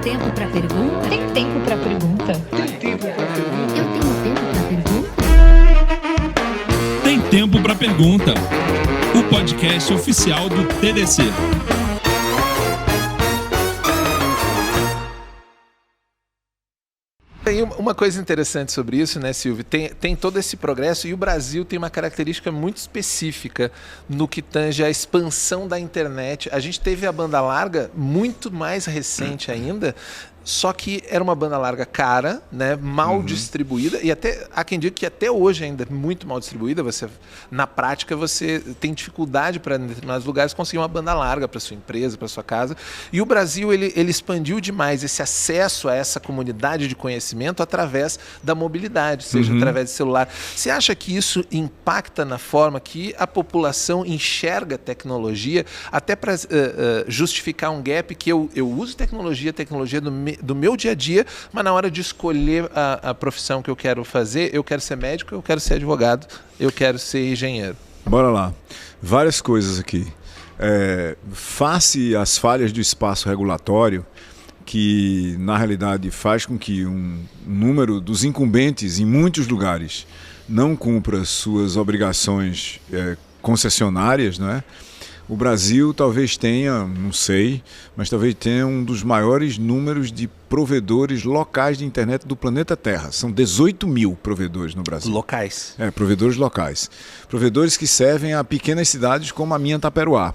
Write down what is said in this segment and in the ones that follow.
tempo para pergunta? Tem tempo para pergunta? Tem tempo para pergunta? Eu tenho tempo para pergunta? Tem tempo para pergunta. O podcast oficial do TDC. Tem uma coisa interessante sobre isso, né, Silvio? Tem todo esse progresso e o Brasil tem uma característica muito específica no que tange a expansão da internet. A gente teve a banda larga muito mais recente ainda, só que era uma banda larga cara, né, mal distribuída, e até há quem diga que até hoje ainda é muito mal distribuída. Na prática, você tem dificuldade para, em determinados lugares, conseguir uma banda larga para sua empresa, para sua casa. E o Brasil ele expandiu demais esse acesso a essa comunidade de conhecimento através da mobilidade, seja através de celular. Você acha que isso impacta na forma que a população enxerga a tecnologia, até para justificar um gap que eu uso tecnologia do meu dia a dia, mas na hora de escolher a profissão que eu quero fazer, eu quero ser médico, eu quero ser advogado, eu quero ser engenheiro? Bora lá. Várias coisas aqui. Face às falhas do espaço regulatório, que na realidade faz com que um número dos incumbentes em muitos lugares não cumpra suas obrigações concessionárias, não é? O Brasil talvez tenha, não sei, mas talvez tenha um dos maiores números de provedores locais de internet do planeta Terra. São 18 mil provedores no Brasil. Locais. Provedores locais. Provedores que servem a pequenas cidades como a minha Taperoá.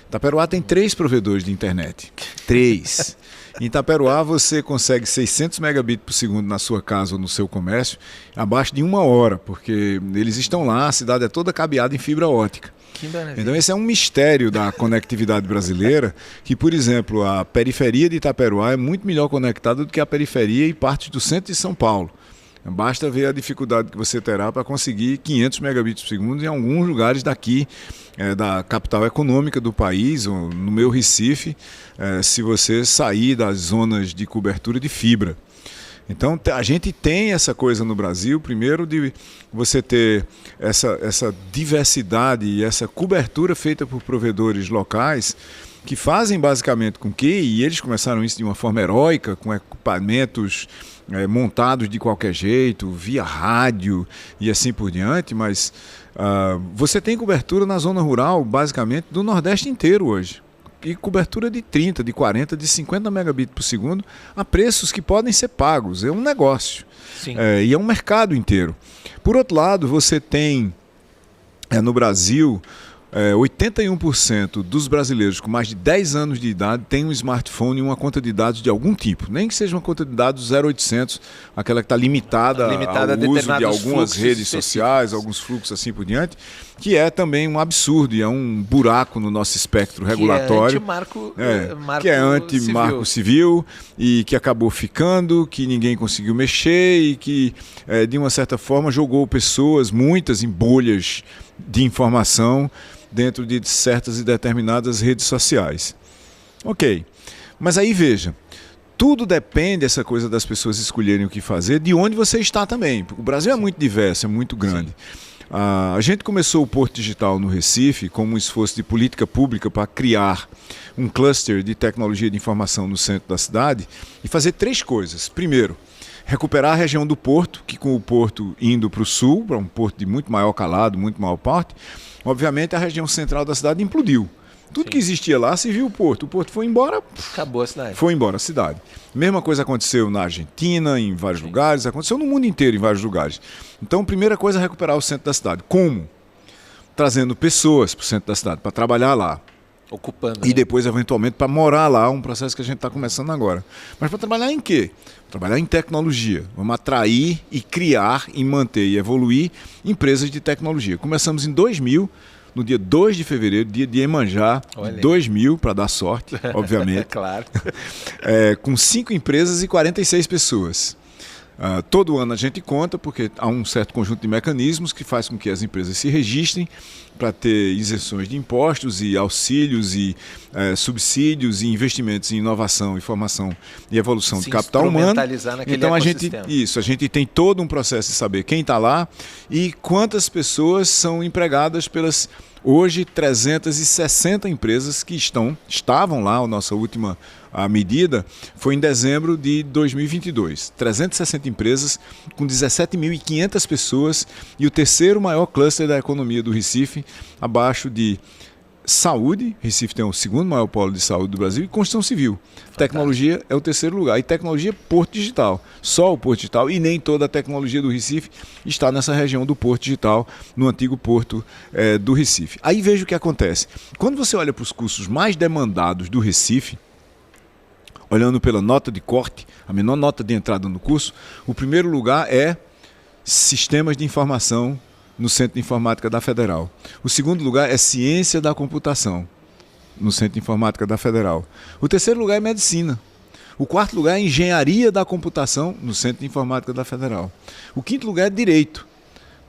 Taperoá tem 3 provedores de internet. 3. Em Taperoá você consegue 600 megabits por segundo na sua casa ou no seu comércio abaixo de 1 hora, porque eles estão lá, a cidade é toda cabeada em fibra ótica. Então esse é um mistério da conectividade brasileira, que, por exemplo, a periferia de Itaperuá é muito melhor conectada do que a periferia e partes do centro de São Paulo. Basta ver a dificuldade que você terá para conseguir 500 megabits por segundo em alguns lugares daqui, da capital econômica do país, ou no meu Recife, se você sair das zonas de cobertura de fibra. Então a gente tem essa coisa no Brasil, primeiro de você ter essa diversidade e essa cobertura feita por provedores locais que fazem basicamente com que, e eles começaram isso de uma forma heróica, com equipamentos montados de qualquer jeito, via rádio e assim por diante, mas você tem cobertura na zona rural basicamente do Nordeste inteiro hoje. E cobertura de 30, de 40, de 50 megabits por segundo a preços que podem ser pagos. É um negócio. E é um mercado inteiro. Por outro lado, você tem no Brasil 81% dos brasileiros com mais de 10 anos de idade têm um smartphone e uma conta de dados de algum tipo. Nem que seja uma conta de dados 0800, aquela que está limitada ao uso de algumas redes sociais, alguns fluxos assim por diante, que é também um absurdo e é um buraco no nosso espectro regulatório. Que é anti-marco civil e que acabou ficando, que ninguém conseguiu mexer e que, de uma certa forma, jogou pessoas, muitas, em bolhas de informação dentro de certas e determinadas redes sociais. Ok, mas aí veja, tudo depende, essa coisa das pessoas escolherem o que fazer, de onde você está também. O Brasil é muito diverso, é muito grande. A gente começou o Porto Digital no Recife como um esforço de política pública para criar um cluster de tecnologia de informação no centro da cidade e fazer 3 coisas. Primeiro, recuperar a região do Porto, que com o Porto indo para o sul, para um porto de muito maior calado, muito maior porte, obviamente a região central da cidade implodiu. Tudo que existia lá se viu o Porto foi embora, acabou a cidade. Foi embora a cidade. Mesma coisa aconteceu na Argentina, em vários lugares, aconteceu no mundo inteiro, em vários lugares. Então, primeira coisa é recuperar o centro da cidade. Como? Trazendo pessoas para o centro da cidade, para trabalhar lá. Ocupando. E depois, eventualmente, para morar lá, um processo que a gente está começando agora. Mas para trabalhar em quê? Trabalhar em tecnologia. Vamos atrair e criar e manter e evoluir empresas de tecnologia. Começamos em 2000, no dia 2 de fevereiro, dia de Iemanjá, 2000, para dar sorte, obviamente. Claro. Com 5 empresas e 46 pessoas. Todo ano a gente conta, porque há um certo conjunto de mecanismos que faz com que as empresas se registrem para ter isenções de impostos e auxílios e subsídios e investimentos em inovação, formação e evolução do capital humano. Então a gente tem todo um processo de saber quem está lá e quantas pessoas são empregadas pelas hoje 360 empresas que estavam lá, a nossa última a medida, foi em dezembro de 2022. 360 empresas com 17.500 pessoas e o terceiro maior cluster da economia do Recife, abaixo de saúde. Recife tem o segundo maior polo de saúde do Brasil, e construção civil. Fantástico. Tecnologia é o terceiro lugar. E tecnologia, Porto Digital. Só o Porto Digital, e nem toda a tecnologia do Recife está nessa região do Porto Digital, no antigo Porto do Recife. Aí veja o que acontece. Quando você olha para os cursos mais demandados do Recife, olhando pela nota de corte, a menor nota de entrada no curso, o primeiro lugar é Sistemas de Informação no Centro de Informática da Federal. O segundo lugar é Ciência da Computação, no Centro de Informática da Federal. O terceiro lugar é Medicina. O quarto lugar é Engenharia da Computação, no Centro de Informática da Federal. O quinto lugar é Direito,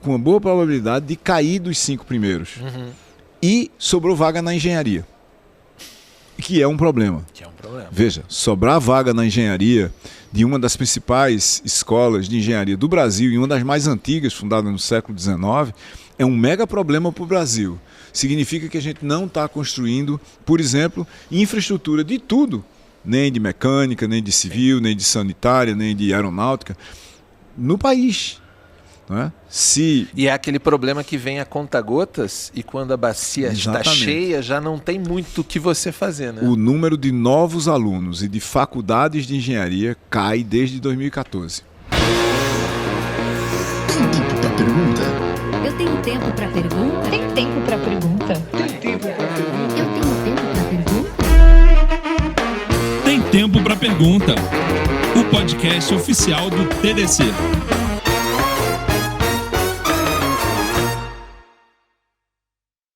com uma boa probabilidade de cair dos 5 primeiros. E sobrou vaga na Engenharia, que é um problema. Veja, sobrar vaga na Engenharia de uma das principais escolas de engenharia do Brasil e uma das mais antigas, fundada no século XIX, é um mega problema para o Brasil. Significa que a gente não está construindo, por exemplo, infraestrutura de tudo, nem de mecânica, nem de civil, nem de sanitária, nem de aeronáutica, no país. Não é? E é aquele problema que vem a conta-gotas e quando a bacia está cheia já não tem muito o que você fazer, né? O número de novos alunos e de faculdades de engenharia cai desde 2014. Tem tempo para pergunta? Eu tenho tempo para pergunta? Tem tempo para pergunta? Tem tempo para pergunta? Eu tenho tempo para pergunta? Tem Tempo para Pergunta, o podcast oficial do TDC.